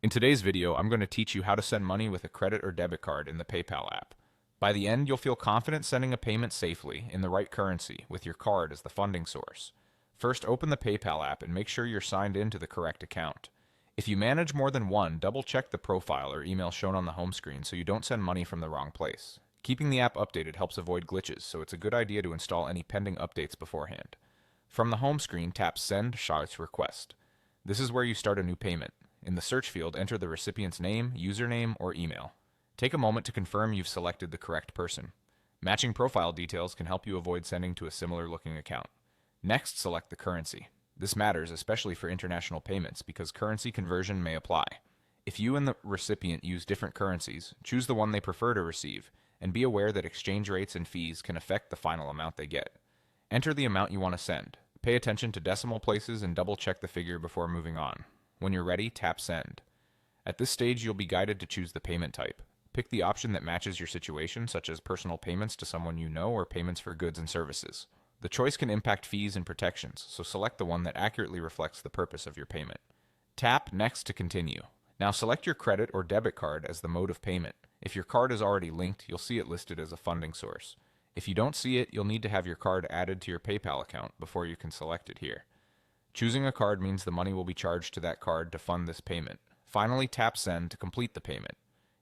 In today's video, I'm going to teach you how to send money with a credit or debit card in the PayPal app. By the end, you'll feel confident sending a payment safely in the right currency with your card as the funding source. First, open the PayPal app and make sure you're signed in to the correct account. If you manage more than one, double-check the profile or email shown on the home screen so you don't send money from the wrong place. Keeping the app updated helps avoid glitches, so it's a good idea to install any pending updates beforehand. From the home screen, tap Send Shots Request. This is where you start a new payment. In the search field, enter the recipient's name, username, or email. Take a moment to confirm you've selected the correct person. Matching profile details can help you avoid sending to a similar-looking account. Next, select the currency. This matters especially for international payments because currency conversion may apply. If you and the recipient use different currencies, choose the one they prefer to receive, and be aware that exchange rates and fees can affect the final amount they get. Enter the amount you want to send. Pay attention to decimal places and double-check the figure before moving on. When you're ready, tap Send. At this stage, you'll be guided to choose the payment type. Pick the option that matches your situation, such as personal payments to someone you know or payments for goods and services. The choice can impact fees and protections, so select the one that accurately reflects the purpose of your payment. Tap Next to continue. Now select your credit or debit card as the mode of payment. If your card is already linked, you'll see it listed as a funding source. If you don't see it, you'll need to have your card added to your PayPal account before you can select it here. Choosing a card means the money will be charged to that card to fund this payment. Finally, tap Send to complete the payment.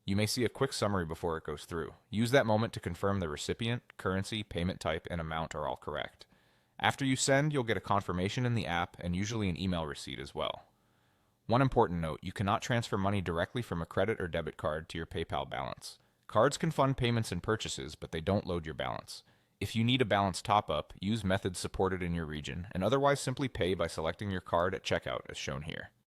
You may see a quick summary before it goes through. Use that moment to confirm the recipient, currency, payment type, and amount are all correct. After you send, you'll get a confirmation in the app and usually an email receipt as well. One important note, you cannot transfer money directly from a credit or debit card to your PayPal balance. Cards can fund payments and purchases, but they don't load your balance. If you need a balance top-up, use methods supported in your region, and otherwise simply pay by selecting your card at checkout as shown here.